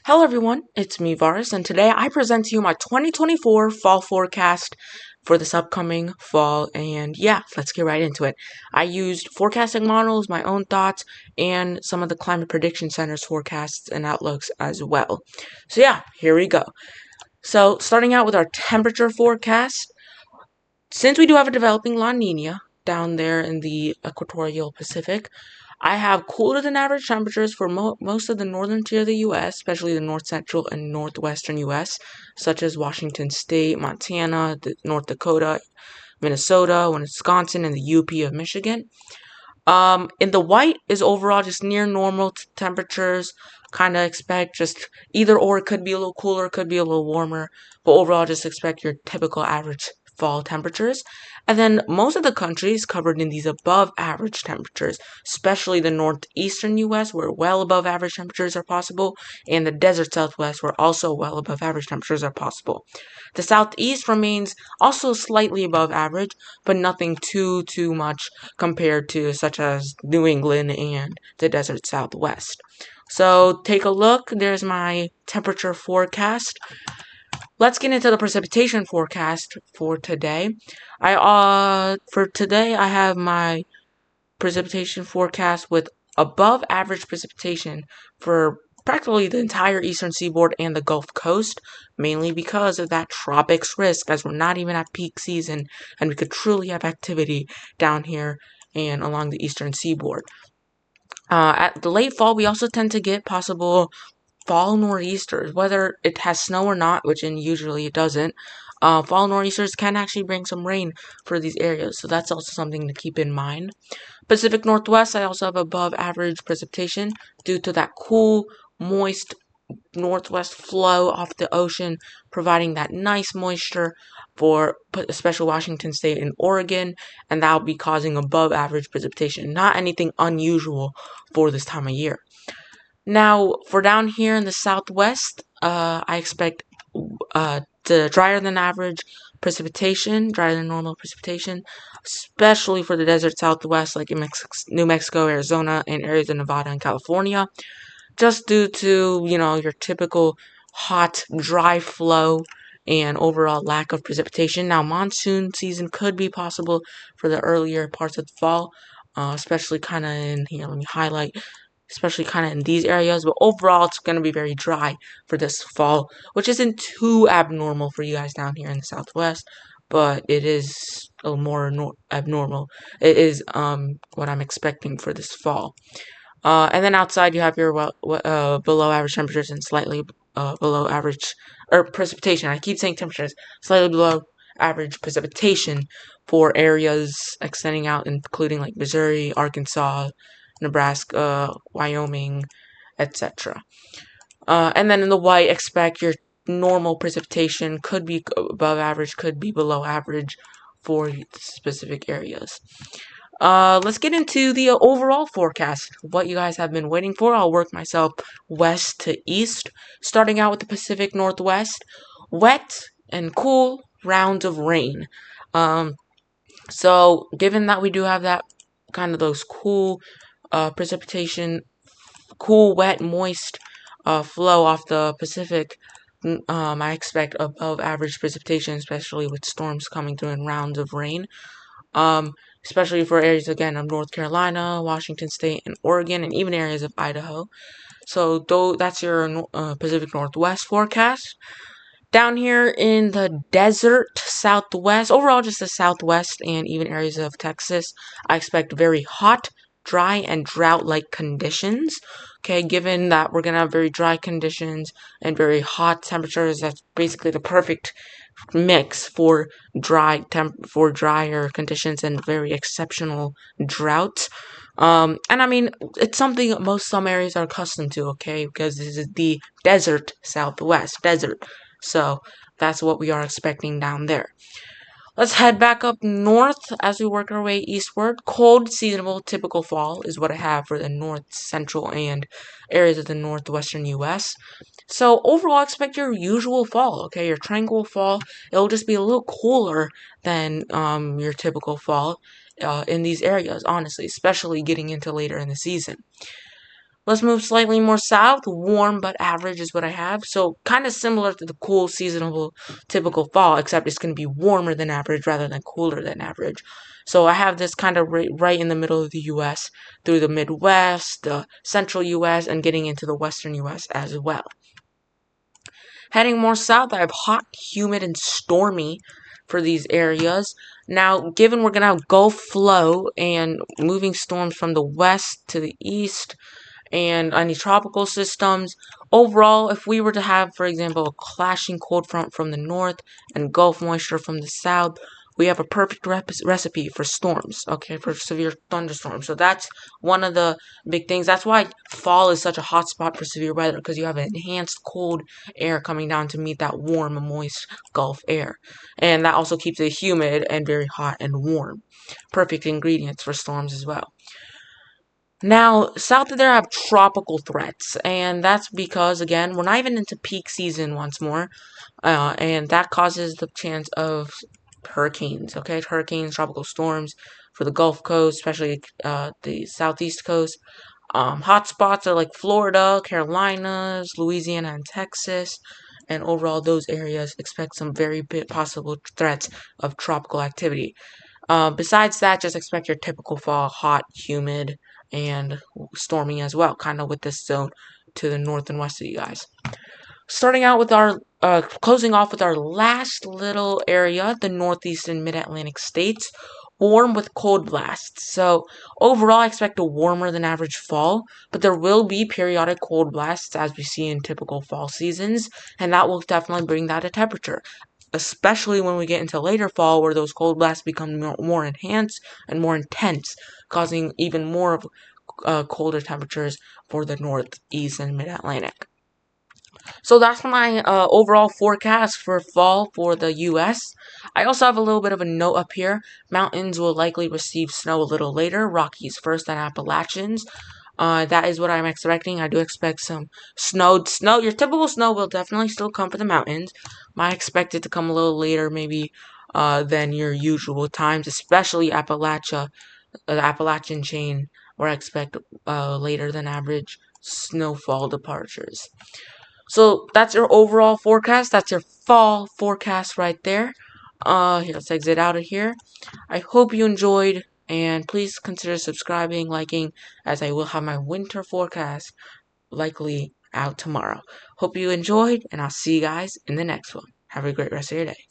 Hello everyone, it's me Varus, and today I present to you my 2024 fall forecast for this upcoming fall, and yeah, let's get right into it. I used forecasting models, my own thoughts, and some of the Climate Prediction Center's forecasts and outlooks as well. So yeah, here we go. So starting out with our temperature forecast, since we do have a developing La Nina down there in the equatorial Pacific, I have cooler than average temperatures for most of the northern tier of the U.S., especially the north central and northwestern U.S., such as Washington State, Montana, North Dakota, Minnesota, Wisconsin, and the UP of Michigan. In the white is overall just near normal temperatures. Kind of expect just either or. It could be a little cooler, could be a little warmer, but overall just expect your typical average fall temperatures. And then most of the country is covered in these above average temperatures, especially the northeastern U.S., where well above average temperatures are possible, and the desert southwest, where also well above average temperatures are possible. The southeast remains also slightly above average, but nothing too much compared to such as New England and the desert southwest. So take a look. There's my temperature forecast. Let's get into the precipitation forecast for today. For today I have my precipitation forecast with above average precipitation for practically the entire eastern seaboard and the Gulf Coast, mainly because of that tropics risk, as we're not even at peak season and we could truly have activity down here and along the eastern seaboard. At the late fall, we also tend to get possible fall nor'easters, whether it has snow or not, which usually it doesn't. Fall nor'easters can actually bring some rain for these areas, so that's also something to keep in mind. Pacific Northwest, I also have above average precipitation due to that cool, moist northwest flow off the ocean, providing that nice moisture for especially Washington State and Oregon, and that will be causing above average precipitation. Not anything unusual for this time of year. Now, for down here in the southwest, I expect the drier than average precipitation, drier than normal precipitation, especially for the desert southwest, like in New Mexico, Arizona, and areas of Nevada and California, just due to, your typical hot, dry flow and overall lack of precipitation. Now, monsoon season could be possible for the earlier parts of the fall, especially kind of in here. Let me highlight especially kind of in these areas, but overall it's going to be very dry for this fall, which isn't too abnormal for you guys down here in the southwest, but it is a little more abnormal. It is what I'm expecting for this fall. And then outside you have your below average temperatures and slightly below average or precipitation. I keep saying temperatures, slightly below average precipitation for areas extending out, including like Missouri, Arkansas, Nebraska, Wyoming, etc. And then in the white, expect your normal precipitation could be above average, could be below average for specific areas. Let's get into the overall forecast. What you guys have been waiting for. I'll work myself west to east, starting out with the Pacific Northwest. Wet and cool rounds of rain. So given that we do have that kind of those cool precipitation, cool, wet, moist flow off the Pacific, I expect above average precipitation, especially with storms coming through in rounds of rain. Especially for areas again of North Carolina, Washington State, and Oregon, and even areas of Idaho. So that's your Pacific Northwest forecast. Down here in the desert southwest, overall just the southwest and even areas of Texas, I expect very hot, dry, and drought-like conditions. Okay, given that we're gonna have very dry conditions and very hot temperatures, that's basically the perfect mix for drier conditions and very exceptional droughts. And I mean, it's something some areas are accustomed to, okay, because this is the desert southwest, desert. So that's what we are expecting down there. Let's head back up north as we work our way eastward. Cold, seasonable, typical fall is what I have for the north, central, and areas of the northwestern U.S. So overall, expect your usual fall, okay? Your tranquil fall. It'll just be a little cooler than your typical fall in these areas, honestly, especially getting into later in the season. Let's move slightly more south. Warm but average is what I have. So kind of similar to the cool seasonal typical fall, except it's going to be warmer than average rather than cooler than average. So I have this kind of right in the middle of the U.S. through the Midwest, the central U.S., and getting into the western U.S. as well. Heading more south, I have hot, humid, and stormy for these areas. Now, given we're going to have Gulf flow and moving storms from the west to the east, and any tropical systems. Overall, if we were to have, for example, a clashing cold front from the north and Gulf moisture from the south, we have a perfect recipe for storms, okay, for severe thunderstorms. So that's one of the big things. That's why fall is such a hot spot for severe weather, because you have an enhanced cold air coming down to meet that warm and moist Gulf air. And that also keeps it humid and very hot and warm. Perfect ingredients for storms as well. Now, south of there I have tropical threats, and that's because, again, we're not even into peak season once more, and that causes the chance of hurricanes, okay? Hurricanes, tropical storms for the Gulf Coast, especially the southeast coast. Hot spots are like Florida, Carolinas, Louisiana, and Texas, and overall those areas expect some very possible threats of tropical activity. Besides that, just expect your typical fall, hot, humid, and stormy as well, kind of with this zone to the north and west of you guys. Starting out with our, closing off with our last little area, the northeast and mid-Atlantic states, warm with cold blasts. So overall, I expect a warmer than average fall, but there will be periodic cold blasts as we see in typical fall seasons, and that will definitely bring that a temperature, especially when we get into later fall where those cold blasts become more enhanced and more intense, causing even more of colder temperatures for the northeast and mid-Atlantic. So that's my overall forecast for fall for the U.S. I also have a little bit of a note up here. Mountains will likely receive snow a little later, Rockies first, and Appalachians. That is what I'm expecting. I do expect some snow. Your typical snow will definitely still come for the mountains. I expect it to come a little later, maybe, than your usual times, especially the Appalachian chain, where I expect later than average snowfall departures. So that's your overall forecast. That's your fall forecast right there. Here, let's exit out of here. I hope you enjoyed, and please consider subscribing, liking, as I will have my winter forecast likely out tomorrow. Hope you enjoyed, and I'll see you guys in the next one. Have a great rest of your day.